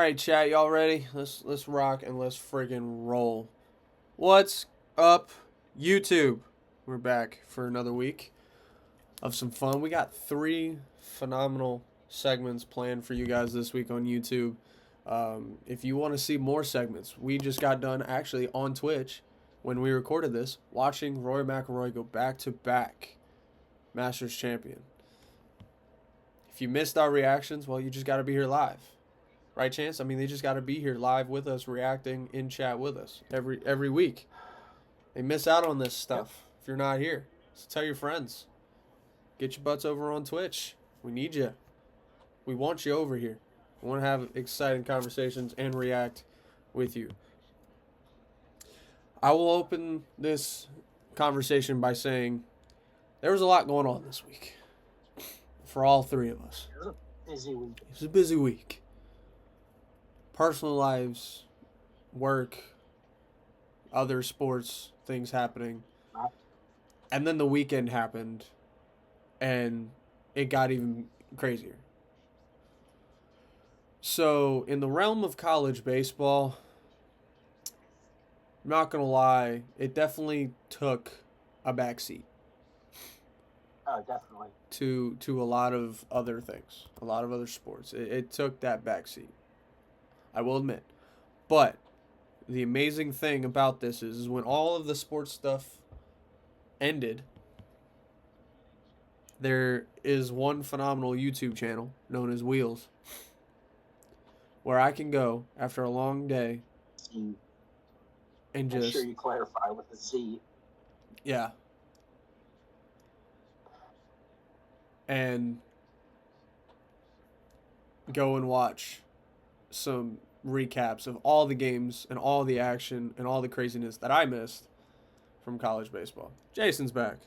right, chat, y'all ready? Let's rock and let's friggin' roll. What's up, YouTube? We're back for another week of some fun. We got 3 phenomenal segments planned for you guys this week on YouTube. If you want to see more segments, we just got done actually on Twitch when we recorded this, watching Rory McIlroy go back to back Masters champion. If you missed our reactions, well, you just got to be here live. Right, Chance? I mean, they just got to be here live with us, reacting in chat with us every week. They miss out on this stuff if you're not here. So tell your friends. Get your butts over on Twitch. We need you. We want you over here. We want to have exciting conversations and react with you. I will open this conversation by saying there was a lot going on this week for all 3 of us. It was a busy week. It was a busy week. Personal lives, work, other sports things happening. And then the weekend happened, and it got even crazier. So, in the realm of college baseball, I'm not going to lie, it definitely took a backseat. Oh, definitely. To a lot of other things, a lot of other sports. It took that backseat. I will admit. But the amazing thing about this is when all of the sports stuff ended, there is one phenomenal YouTube channel known as Wheels where I can go after a long day and Make just sure you clarify with a Z. yeah. And go and watch some recaps of all the games and all the action and all the craziness that I missed from college baseball. Jason's back.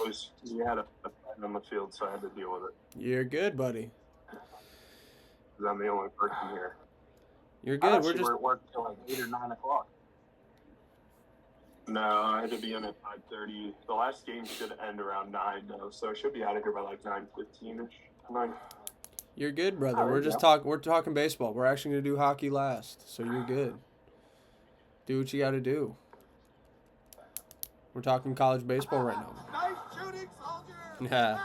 We had a fight on the field, so I had to deal with it. You're good, buddy. 'Cause I'm the only person here. You're I good. thought We're you just were at work till like 8 or 9 o'clock. No, I had to be in at 5:30. The last game should end around 9, though, so I should be out of here by like 9:15ish. You're good, brother. Oh, We're yeah. just we're talking baseball. We're actually gonna do hockey last, so you're good. Do what you gotta do. We're talking college baseball right now. Nice shooting, soldier! Yeah.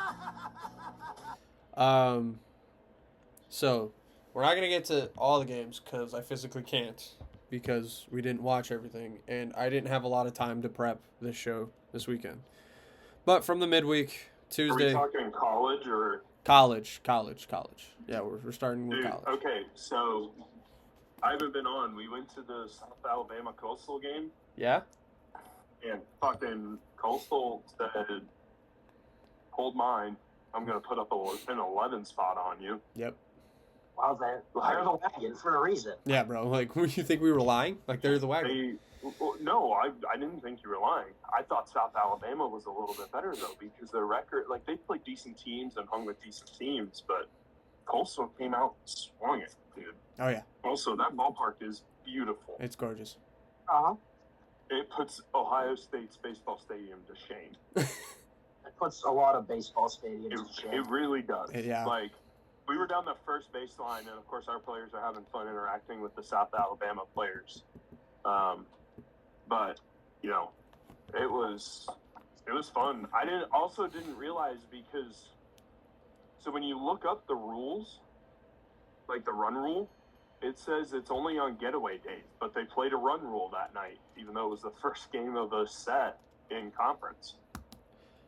So we're not gonna get to all the games because I physically can't because we didn't watch everything and I didn't have a lot of time to prep this show this weekend. But from the midweek Are Tuesday, we talking college or? college. Yeah, we're starting with Dude, college. okay, so I haven't been on. We went to the South Alabama Coastal game, Yeah. and fucking Coastal said, "Hold mine. I'm gonna put up an 11 spot on you." Yep. Well, they're the wagon for a reason. Yeah, bro. Like, you think we were lying? Like, they're the wagon. No, I didn't think you were lying. I thought South Alabama was a little bit better, though, because their record, like, they played decent teams and hung with decent teams, but Coastal came out and swung it, dude. Oh yeah, Also, that ballpark is beautiful. it's gorgeous. Uh-huh. It puts Ohio State's baseball stadium to shame. It puts a lot of baseball stadiums to It shame. really does. Yeah. Like, we were down the first baseline, and of course, our players are having fun interacting with the South Alabama players. But you know, it was fun. I didn't realize because so when you look up the rules, like the run rule, it says it's only on getaway days, but they played a run rule that night, even though it was the first game of a set in conference.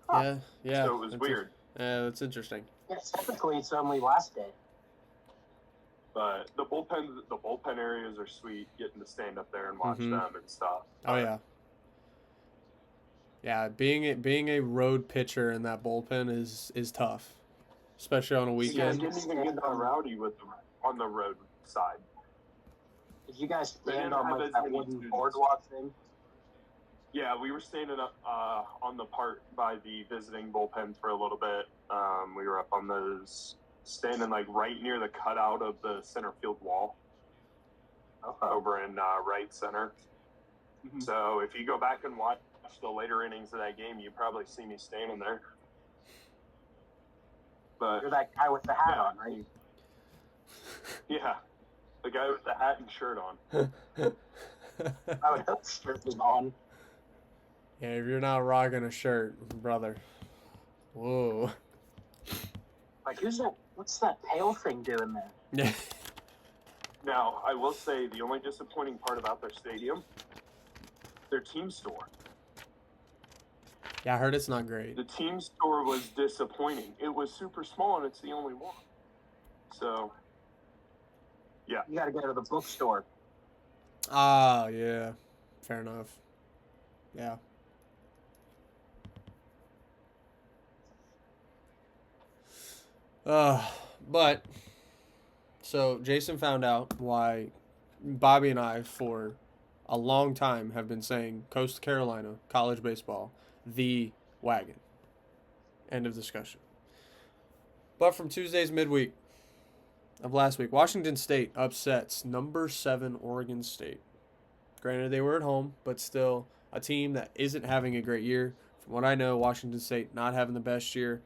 Yeah. So it was weird. Yeah, that's interesting. Yeah, typically it's only last day. But the bullpen areas are sweet. Getting to stand up there and watch Mhm. them and stuff. Oh yeah. Yeah, being a road pitcher in that bullpen is tough, especially on a You guys weekend. didn't even get that rowdy with them on the road side. Did you guys They stand didn't on have like as that many wooden students. boardwalk thing? Yeah, we were standing up on the part by the visiting bullpen for a little bit. We were up on those, standing like right near the cutout of the center field wall over in right center. Mhm. So if you go back and watch the later innings of that game, you probably see me standing there. But You're that guy with the hat on, right? yeah, The guy with the hat and shirt on. I would hope shirt was on. Yeah, if you're not rocking a shirt, brother. Whoa. Like, who's that? What's that pale thing doing there? Yeah. Now, I will say the only disappointing part about their stadium, their team store. Yeah, I heard it's not great. The team store was disappointing. It was super small, and it's the only one. So, You got to go to the bookstore. Ah, yeah. Fair enough. Yeah. But so Jason found out why Bobby and I for a long time have been saying Coastal Carolina college baseball, the wagon. End of discussion. But from Tuesday's midweek of last week, Washington State upsets number 7 Oregon State. Granted, they were at home, but still a team that isn't having a great year. From what I know, Washington State not having the best year,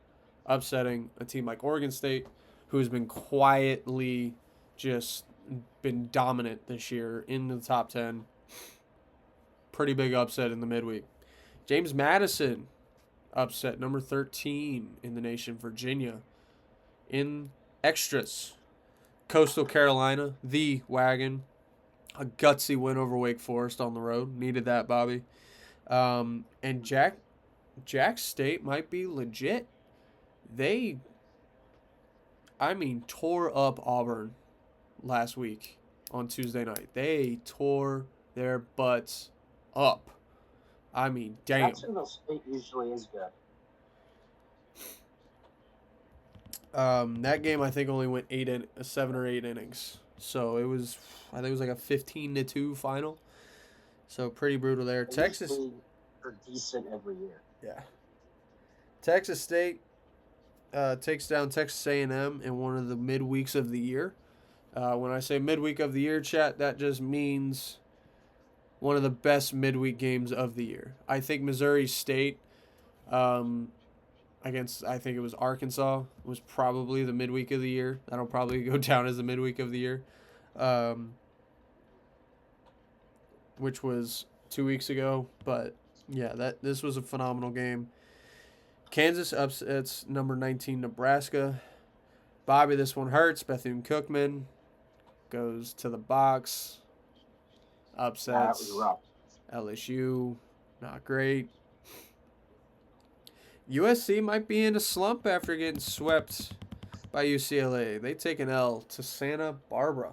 upsetting a team like Oregon State, who has been quietly just been dominant this year in the top 10. Pretty big upset in the midweek. James Madison upset number 13 in the nation, Virginia. In extras, Coastal Carolina, the wagon, a gutsy win over Wake Forest on the road. Needed that, Bobby. And Jack State might be legit. They, tore up Auburn last week on Tuesday night. They tore their butts up. Damn. Jacksonville State usually is good. That game I think only went 7 or 8 innings. So I think it was like a 15-2 final. So pretty brutal there. They Texas usually are decent every year. Yeah. Texas State takes down Texas A&M in one of the midweeks of the year. When I say midweek of the year, chat, that just means one of the best midweek games of the year. I think Missouri State against, I think it was Arkansas, was probably the midweek of the year. That'll probably go down as the midweek of the year, which was 2 weeks ago. But yeah, this was a phenomenal game. Kansas upsets number 19 Nebraska. Bobby, this one hurts. Bethune-Cookman goes to the box. Upsets. That was rough. LSU, not great. USC might be in a slump after getting swept by UCLA. They take an L to Santa Barbara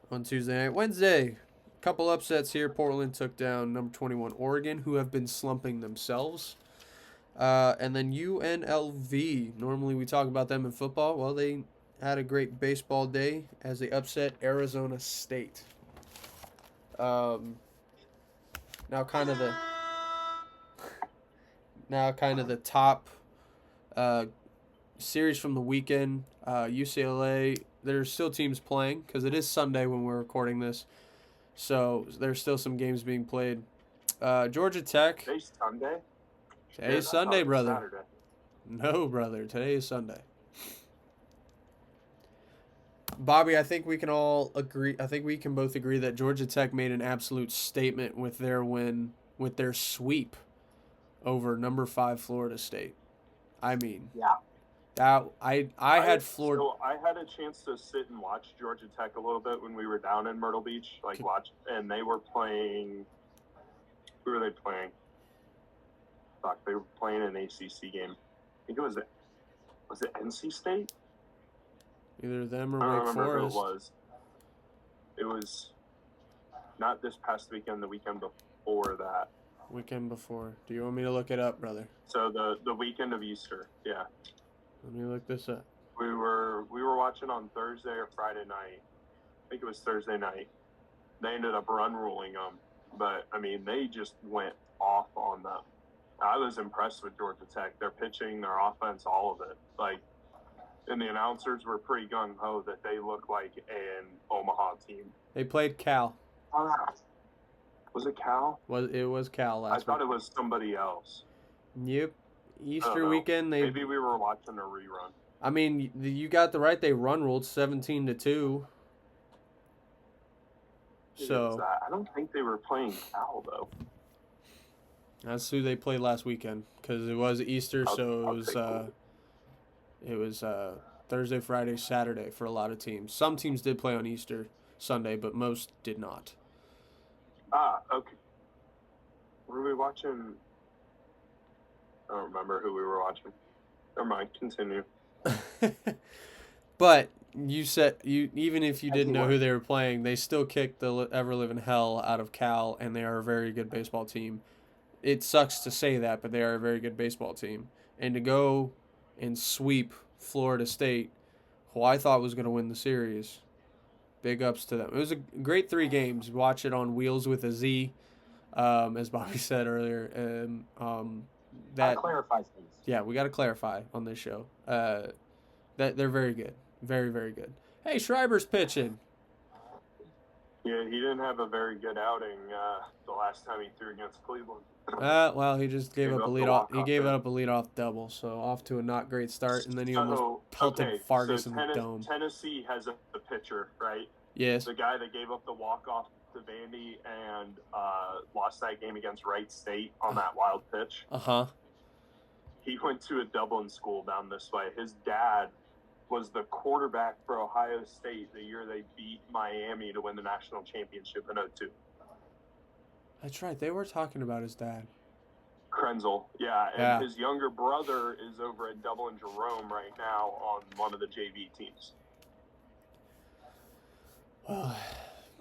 on Tuesday night. Wednesday, couple upsets here. Portland took down number 21 Oregon, who have been slumping themselves. And then UNLV. Normally we talk about them in football. Well, they had a great baseball day as they upset Arizona State. Now kind of the top series from the weekend. UCLA, there's still teams playing because it is Sunday when we're recording this. So there's still some games being played. Georgia Tech. Today's Sunday? Today's Sunday, brother. Saturday. No, brother. Today is Sunday. Bobby, I think we can all agree. I think we can both agree that Georgia Tech made an absolute statement with their win, with their sweep over number 5 Florida State. Yeah. I had Florida. So I had a chance to sit and watch Georgia Tech a little bit when we were down in Myrtle Beach, and they were playing. Who were they playing? Fuck, they were playing an ACC game. I think it was it NC State? Either them or I don't Wake remember Forest. who it was. It was not this past weekend, the weekend before that. Weekend before. Do you want me to look it up, brother? So the weekend of Easter, yeah. Let me look this up. We were watching on Thursday or Friday night. I think it was Thursday night. They ended up run ruling them, but they just went off on them. I was impressed with Georgia Tech. Their pitching, their offense, all of it. And the announcers were pretty gung ho that they look like an Omaha team. They played Cal. Was it Cal? It was Cal last I thought week. it was somebody else. Yep. I don't Easter know. weekend. Maybe we were watching a rerun. I mean, you got the right. They run ruled 17-2. So I don't think they were playing Cal though. that's who they played last weekend because it was Easter, so I'll take it. it was Thursday, Friday, Saturday for a lot of teams. Some teams did play on Easter Sunday, but most did not. Okay. Were we watching? I don't remember who we were watching. Never mind. Continue. But you said even if you didn't know Everyone. who they were playing, they still kicked the ever living hell out of Cal, and they are a very good baseball team. It sucks to say that, but they are a very good baseball team. And to go and sweep Florida State, who I thought was going to win the series, big ups to them. It was a great 3 games. Watch it on Wheels with a Z, as Bobby said earlier. And That that clarifies things. yeah, we got to clarify on this show. That they're very good, very very good. Hey, Schreiber's pitching. Yeah, he didn't have a very good outing the last time he threw against Cleveland. Well, he just gave Gave up a up the leadoff. He walk-off gave hit. up a leadoff double, so off to a not great start, and then he almost So, pelted okay, Fargus so in the dome. Tennessee has a pitcher, right? Yes. The guy that gave up the walk-off to Vandy and lost that game against Wright State on that wild pitch. Uh-huh. He went to a Dublin school down this way. His dad was the quarterback for Ohio State the year they beat Miami to win the national championship in 2002. That's right. They were talking about his dad. Krenzel, yeah, and Yeah. his younger brother is over at Dublin Jerome right now on one of the JV teams. Well,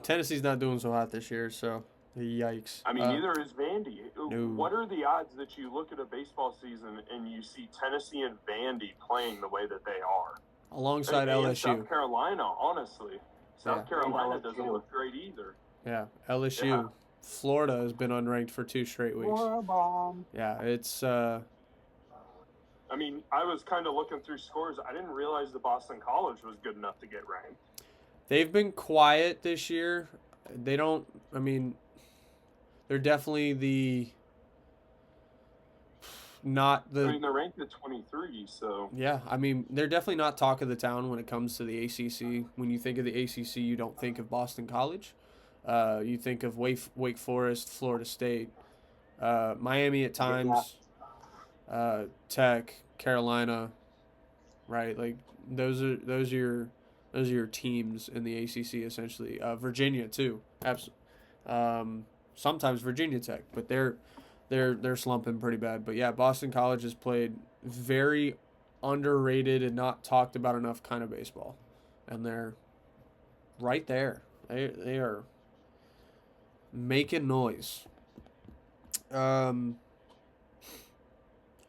Tennessee's not doing so hot this year, so yikes. I mean, neither is Vandy. no. What are the odds that you look at a baseball season and you see Tennessee and Vandy playing the way that they are? Alongside And LSU. South Carolina, honestly. South Yeah. Carolina And doesn't LSU. look great either. Yeah, LSU. Yeah. Florida has been unranked for 2 straight weeks. Or a bomb. Yeah, it's I mean, I was kind of looking through scores. I didn't realize the Boston College was good enough to get ranked. they've been quiet this year. They don't. I mean, they're definitely not the. I mean, they're ranked at 23, so Yeah, I mean, they're definitely not talk of the town when it comes to the ACC. When you think of the ACC, you don't think of Boston College. You think of Wake Forest, Florida State, Miami at times, Tech, Carolina, right? Like those are your teams in the ACC essentially. Virginia too, absolutely. Sometimes Virginia Tech, but they're slumping pretty bad. But yeah, Boston College has played very underrated and not talked about enough kind of baseball, and they're right there. They are making noise.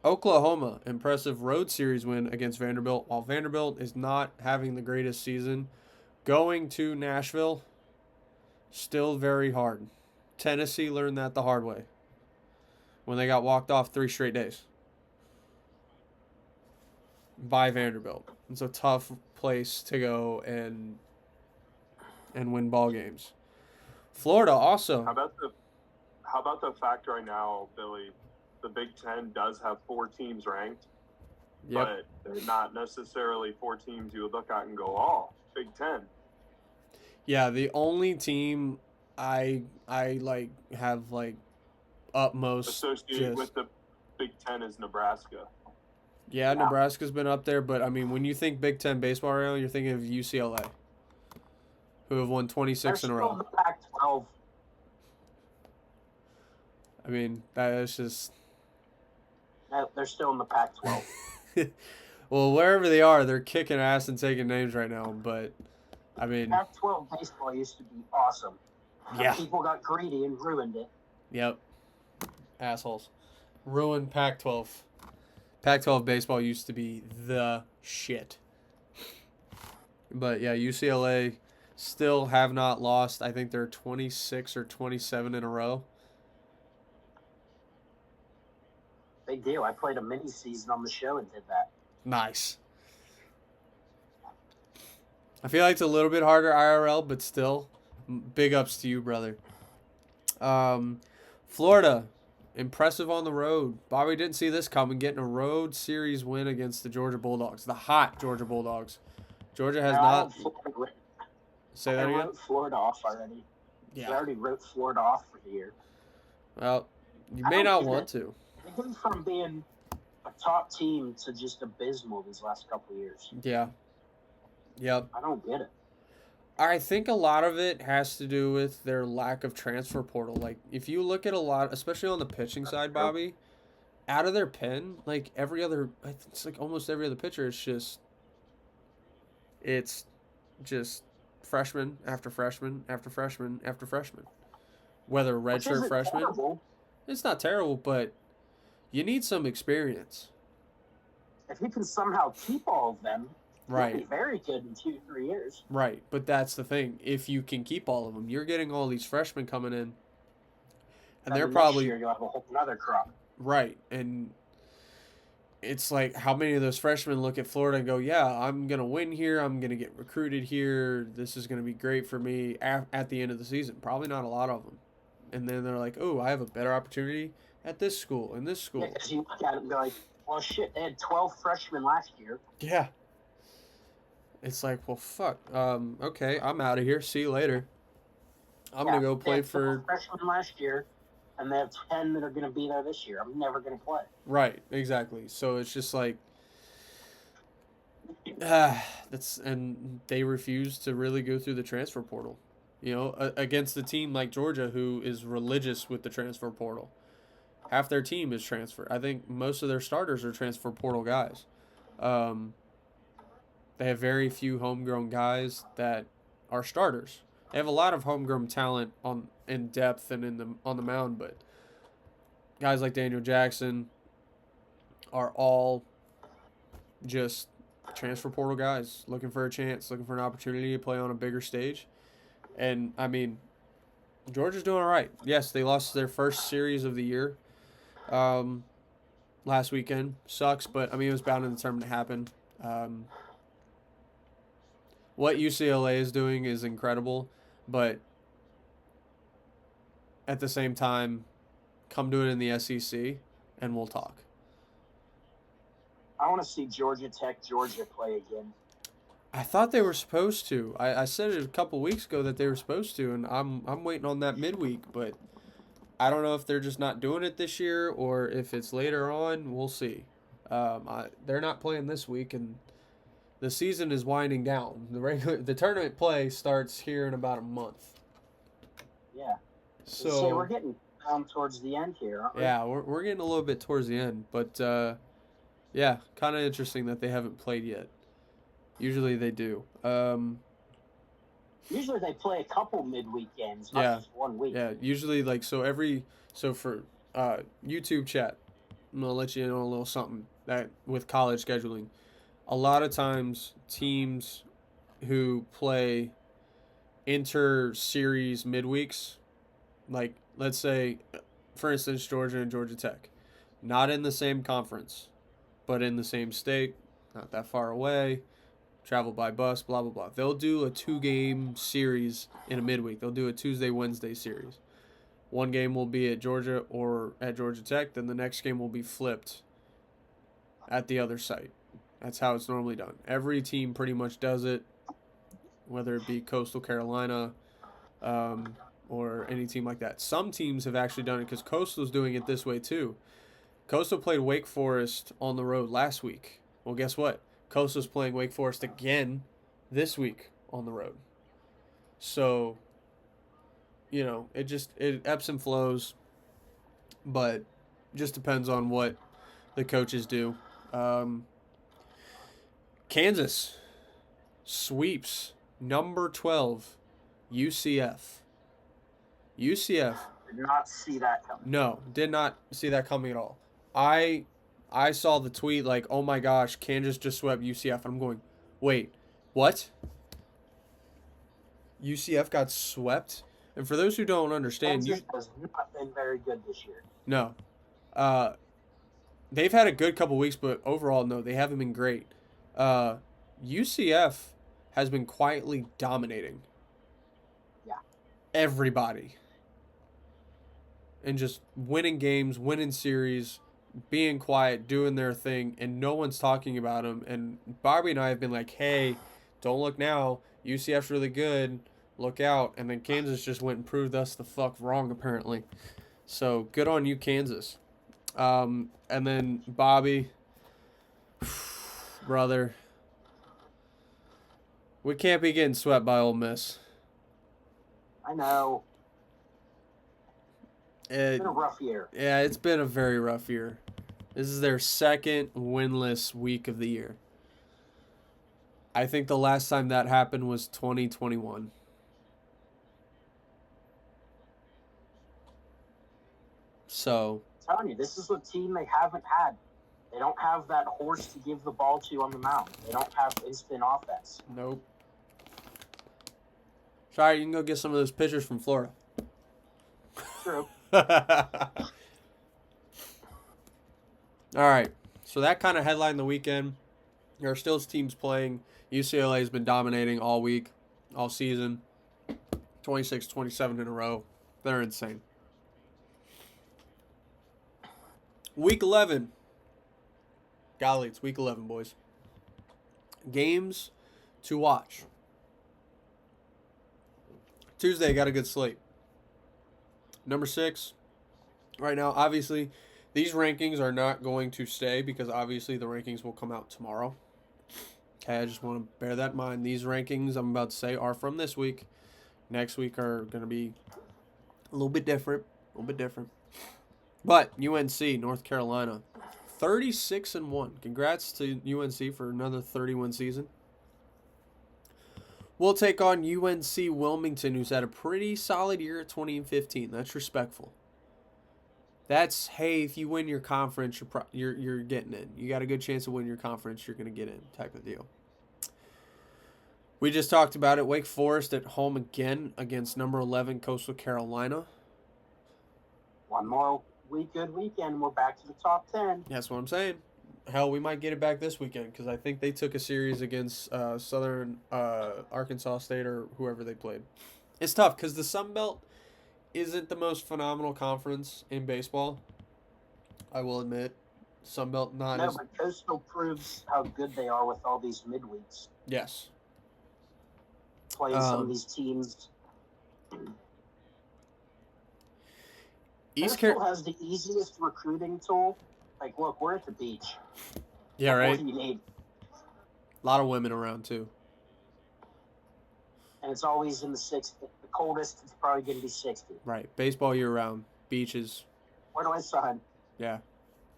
Oklahoma, impressive road series win against Vanderbilt. While Vanderbilt is not having the greatest season, going to Nashville, still very hard. Tennessee learned that the hard way when they got walked off 3 straight days by Vanderbilt. It's a tough place to go and win ball games. Florida also. how about the fact right now, Billy? The Big Ten does have 4 teams ranked, Yep. but they're not necessarily 4 teams you would look at and go, "Oh, Big Ten." Yeah, the only team I like have like utmost Associated just with the Big Ten is Nebraska. yeah, Nebraska's been up there, but I mean when you think Big Ten baseball right now, you're thinking of UCLA, who have won 26 in a They're still in row. the Pac-12. I mean that is just They're still in the Pac-12. well wherever they are, they're kicking ass and taking names right now. But I mean Pac-12 baseball used to be awesome. yeah, People got greedy and ruined it. yep, assholes, ruined Pac-12. Pac-12 baseball used to be the shit. But yeah, UCLA still have not lost. I think they're 26 or 27 in a row. Big deal. I played a mini season on the show and did that. Nice. I feel like it's a little bit harder IRL, but still, big ups to you, brother. Florida impressive on the road. Bobby didn't see this coming, getting a road series win against the Georgia Bulldogs, the hot Georgia Bulldogs. Georgia has not. Say that I again? wrote Florida off already. I Yeah. already wrote Florida off for the year. Well, you I may don't not get want it. to. They went from being a top team to just abysmal these last couple of years. Yeah. Yep. I don't get it. I think a lot of it has to do with their lack of transfer portal. Like, if you look at a lot, especially on the pitching side, Bobby, out of their pen, like every other, I think it's like almost every other pitcher, it's just freshman after freshman after freshman after freshman. Whether Which redshirt isn't freshman, terrible. it's not terrible, but you need some experience. If you can somehow keep all of them, you'll be Right. very good in 2-3 years. Right, but that's the thing. If you can keep all of them, you're getting all these freshmen coming in, and they're Then probably next year you'll have a whole another crop. right. And it's like, how many of those freshmen look at Florida and go, "Yeah, I'm gonna win here. I'm gonna get recruited here. This is gonna be great for me at the end of the season." Probably not a lot of them. And then they're like, "Oh, I have a better opportunity at this school and this Yeah, school." because you look at it and be like, well, shit, they had 12 freshmen last year. Yeah. It's like, well, fuck. Okay, I'm out of here. See you later. I'm gonna go They play had 12 for. freshmen last year, and they have 10 that are going to be there this year. I'm never going to play. Right, exactly. So it's just like, and they refuse to really go through the transfer portal. You know, against a team like Georgia, who is religious with the transfer portal. Half their team is transfer. I think most of their starters are transfer portal guys. They have very few homegrown guys that are starters. They have a lot of homegrown talent in depth and on the mound, but guys like Daniel Jackson are all just transfer portal guys looking for a chance, looking for an opportunity to play on a bigger stage. And I mean, Georgia's doing all right. Yes, they lost their first series of the year last weekend. Sucks, but I mean, it was bound and determined to happen. What UCLA is doing is incredible, but at the same time, come do it in the SEC and we'll talk. I want to see Georgia Tech, Georgia play again. I thought they were supposed to. I said it a couple weeks ago that they were supposed to, and I'm waiting on that midweek, but I don't know if they're just not doing it this year or if it's later on. We'll see. They're not playing this week, and the season is winding down. The tournament play starts here in about a month. Yeah. So we're getting down towards the end here, aren't we? yeah, we're getting a little bit towards the end, but yeah, kind of interesting that they haven't played yet. Usually they do. Usually they play a couple midweek games, not Yeah. just 1 week. Yeah, usually like so for YouTube chat, I'm gonna let you know a little something that with college scheduling, a lot of times teams who play inter-series midweeks, like let's say, for instance, Georgia and Georgia Tech, not in the same conference, but in the same state, not that far away, travel by bus, blah, blah, blah. They'll do a 2-game series in a midweek. They'll do a Tuesday-Wednesday series. One game will be at Georgia or at Georgia Tech, then the next game will be flipped at the other site. That's how it's normally done. Every team pretty much does it, whether it be Coastal Carolina or any team like that. Some teams have actually done it because Coastal's doing it this way too. Coastal played Wake Forest on the road last week. Well, guess what? Coastal's playing Wake Forest again this week on the road. So, you know, it ebbs and flows, but just depends on what the coaches do. Kansas sweeps number 12 UCF. UCF. Did not see that coming. No, did not see that coming at all. I saw the tweet like, "Oh my gosh, Kansas just swept UCF." And I'm going, "Wait, what? UCF got swept?" And for those who don't understand, Kansas has not been very good this year. no. They've had a good couple weeks, but overall, no, they haven't been great. UCF has been quietly dominating. Yeah. Everybody. and just winning games, winning series, being quiet, doing their thing, and no one's talking about them. And Bobby and I have been like, hey, don't look now. UCF's really good. Look out. And then Kansas just went and proved us the fuck wrong, apparently. So good on you, Kansas. And then Bobby, brother, we can't be getting swept by Ole Miss. I know. It's It, been a rough year. yeah, it's been a very rough year. This is their second winless week of the year. I think the last time that happened was 2021. So, I'm telling you, this is a team they haven't had. They don't have that horse to give the ball to on the mound. They don't have instant offense. nope. Sorry, you can go get some of those pitchers from Florida. True. All right. So that kind of headlined the weekend. There are still teams playing. UCLA has been dominating all week, all season. 26, 27 in a row. They're insane. Week 11. Golly, it's week 11, boys. Games to watch. Tuesday, got a good slate. Number 6. Right now, obviously, these rankings are not going to stay because obviously the rankings will come out tomorrow. Okay, I just want to bear that in mind. These rankings I'm about to say are from this week. Next week are going to be a little bit different. But UNC, North Carolina, 36-1. Congrats to UNC for another 31 season. We'll take on UNC Wilmington, who's had a pretty solid year at 20-15. That's respectful. That's, hey, if you win your conference, you're getting in. You got a good chance of winning your conference, you're going to get in, type of deal. We just talked about it. Wake Forest at home again against number 11 Coastal Carolina. One more good weekend, we're back to the top 10. That's what I'm saying. Hell, we might get it back this weekend because I think they took a series against Southern Arkansas State or whoever they played. It's tough because the Sun Belt isn't the most phenomenal conference in baseball. I will admit. Sun Belt not No, as... but Coastal proves how good they are with all these midweeks. Yes. Playing some of these teams. Coastal has the easiest recruiting tool. Like, look, we're at the beach. Yeah, What right? more do you need? A lot of women around, too. And it's always in the 60s. The coldest, it's probably going to be 60. Right. Baseball year-round. Beaches. Where do I sign? Yeah.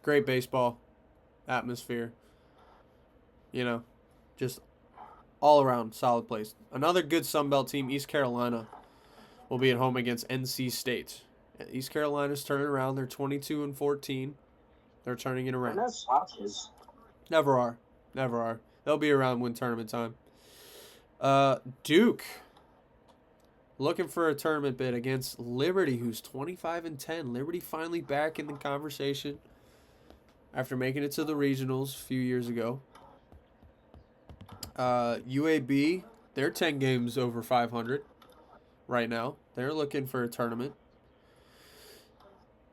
Great baseball. Atmosphere. You know, just all around solid place. Another good Sun Belt team, East Carolina, will be at home against NC State. East Carolina's turning around. They're 22-14. They're turning it around. They're no slouches. Never are. They'll be around when tournament time. Duke looking for a tournament bid against Liberty, who's 25-10. Liberty finally back in the conversation after making it to the regionals a few years ago. UAB, they're 10 games over 500 right now. They're looking for a tournament.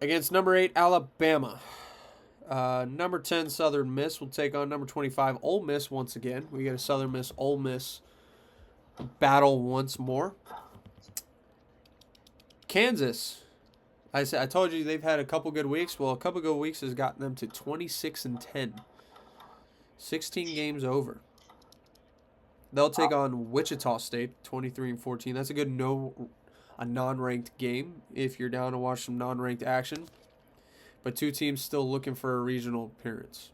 Against number 8, Alabama. Number 10, Southern Miss will take on number 25, Ole Miss once again. We get a Southern Miss, Ole Miss battle once more. Kansas. I told you they've had a couple good weeks. Well, a couple good weeks has gotten them to 26-10. 16 games over. They'll take on Wichita State, 23-14. That's a good a non-ranked game if you're down to watch some non-ranked action. But two teams still looking for a regional appearance.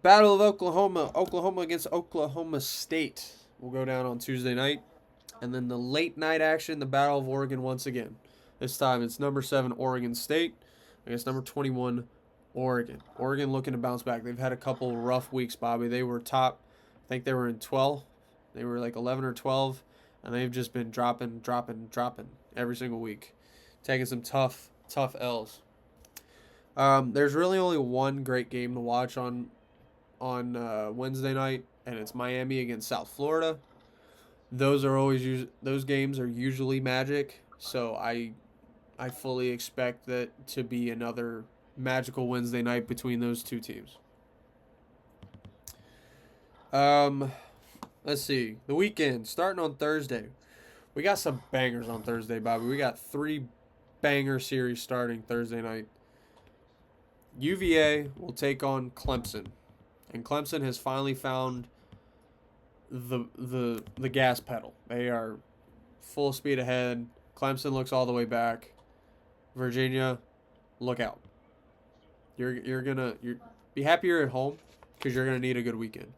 Battle of Oklahoma. Oklahoma against Oklahoma State will go down on Tuesday night. And then the late night action, the Battle of Oregon once again. This time it's number 7 Oregon State against number 21 Oregon. Oregon looking to bounce back. They've had a couple rough weeks, Bobby. They were top. I think they were in 12. They were like 11 or 12. And they've just been dropping every single week. Taking some tough L's. There's really only one great game to watch on Wednesday night, and it's Miami against South Florida. Those games are usually magic, so I I fully expect that to be another magical Wednesday night between those two teams. Let's see. The weekend starting on Thursday. We got some bangers on Thursday, Bobby. We got 3 banger series starting Thursday night. UVA will take on Clemson, and Clemson has finally found the gas pedal. They are full speed ahead. Clemson looks all the way back. Virginia, look out. You're gonna be happier at home because you're gonna need a good weekend.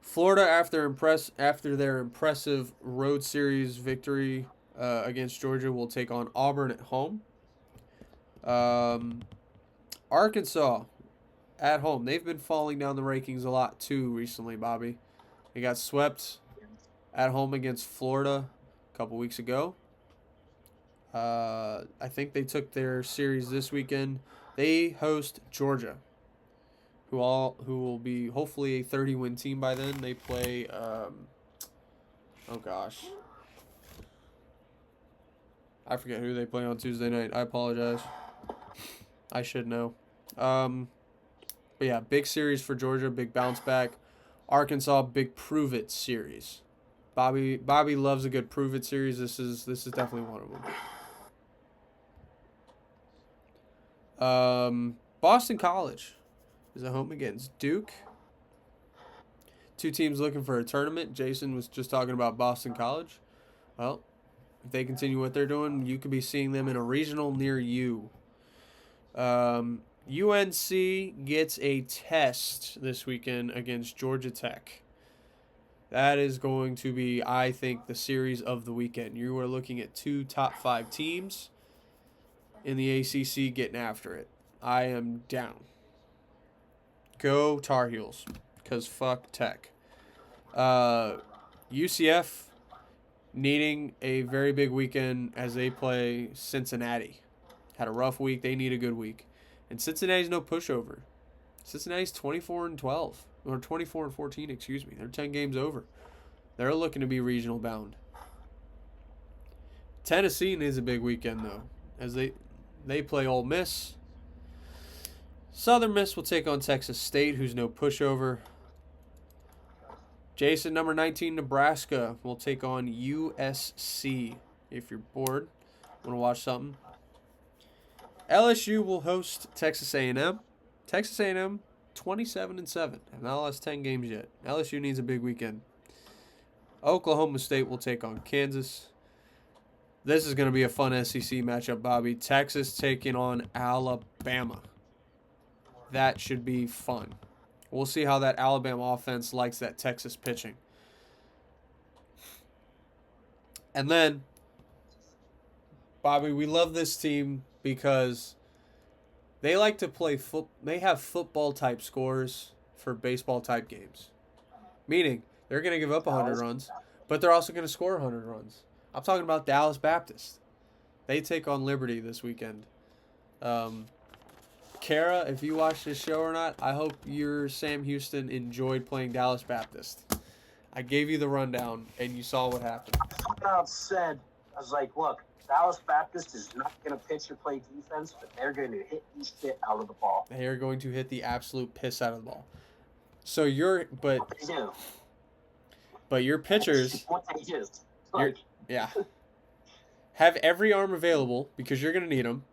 Florida, after their impressive road series victory against Georgia, will take on Auburn at home. Arkansas at home. They've been falling down the rankings a lot too recently, Bobby. They got swept at home against Florida a couple weeks ago. I think they took their series this weekend. They host Georgia, who will be hopefully a 30-win team by then. They play oh gosh. I forget who they play on Tuesday night. I apologize. I should know. But yeah, big series for Georgia, big bounce back. Arkansas, big prove it series. Bobby loves a good prove it series. This is definitely one of them. Boston College is at home against Duke. 2 teams looking for a tournament. Jason was just talking about Boston College. Well, if they continue what they're doing, you could be seeing them in a regional near you. UNC gets a test this weekend against Georgia Tech. That is going to be, I think, the series of the weekend. You are looking at 2 top 5 teams in the ACC getting after it. I am down. Go Tar Heels, because fuck Tech. UCF needing a very big weekend as they play Cincinnati. Had a rough week. They need a good week. And Cincinnati's no pushover. Cincinnati's 24-12. Or 24-14, excuse me. They're 10 games over. They're looking to be regional bound. Tennessee needs a big weekend, though, as they play Ole Miss. Southern Miss will take on Texas State, who's no pushover. Jason, number 19, Nebraska, will take on USC. If you're bored, want to watch something. LSU will host Texas A&M. Texas A&M, 27-7. Have not lost 10 games yet. LSU needs a big weekend. Oklahoma State will take on Kansas. This is going to be a fun SEC matchup, Bobby. Texas taking on Alabama. That should be fun. We'll see how that Alabama offense likes that Texas pitching. And then, Bobby, we love this team because they like to play they have football type scores for baseball type games. Meaning, they're going to give up 100 runs, but they're also going to score 100 runs. I'm talking about Dallas Baptist. They take on Liberty this weekend. Kara, if you watch this show or not, I hope your Sam Houston enjoyed playing Dallas Baptist. I gave you the rundown, and you saw what happened. I was like, look, Dallas Baptist is not going to pitch or play defense, but they're going to hit the shit out of the ball. They are going to hit the absolute piss out of the ball. So What they do. But your pitchers, What they do. have every arm available because you're going to need them.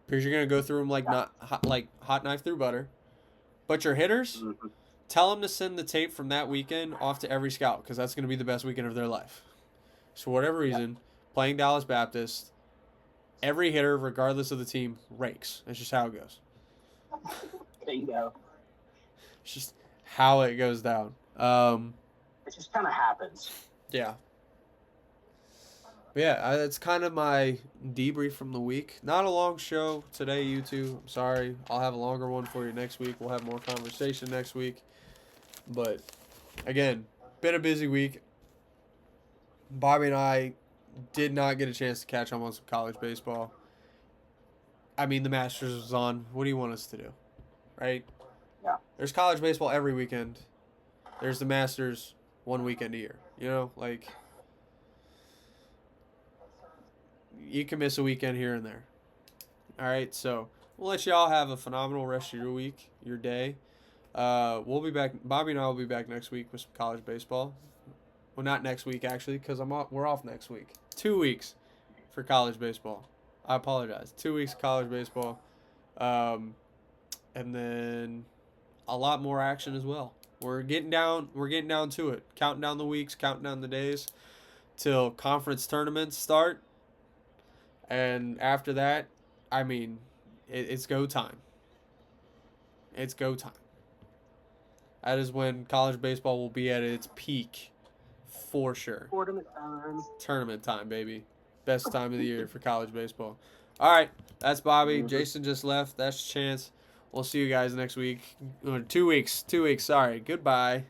Because you're going to go through them like hot knife through butter. But your hitters, tell them to send the tape from that weekend off to every scout because that's going to be the best weekend of their life. So for whatever reason, playing Dallas Baptist, every hitter, regardless of the team, rakes. That's just how it goes. There you go. It's just how it goes down. It just kind of happens. Yeah. But yeah, that's kind of my debrief from the week. Not a long show today, you two. I'm sorry. I'll have a longer one for you next week. We'll have more conversation next week. But, again, been a busy week. Bobby and I did not get a chance to catch up on some college baseball. I mean, the Masters was on. What do you want us to do? Right? Yeah. There's college baseball every weekend. There's the Masters one weekend a year. You know, like... you can miss a weekend here and there. All right, so we'll let y'all have a phenomenal rest of your week, your day. We'll be back. Bobby and I will be back next week with some college baseball. Well, not next week actually, because we're off next week. 2 weeks for college baseball. I apologize. 2 weeks of college baseball, and then a lot more action as well. We're getting down to it. Counting down the weeks, counting down the days till conference tournaments start. And after that, I mean, it's go time. It's go time. That is when college baseball will be at its peak, for sure. Tournament time. Tournament time, baby. Best time of the year for college baseball. All right, that's Bobby. Jason just left. That's Chance. We'll see you guys next week. 2 weeks. 2 weeks. Sorry. Goodbye.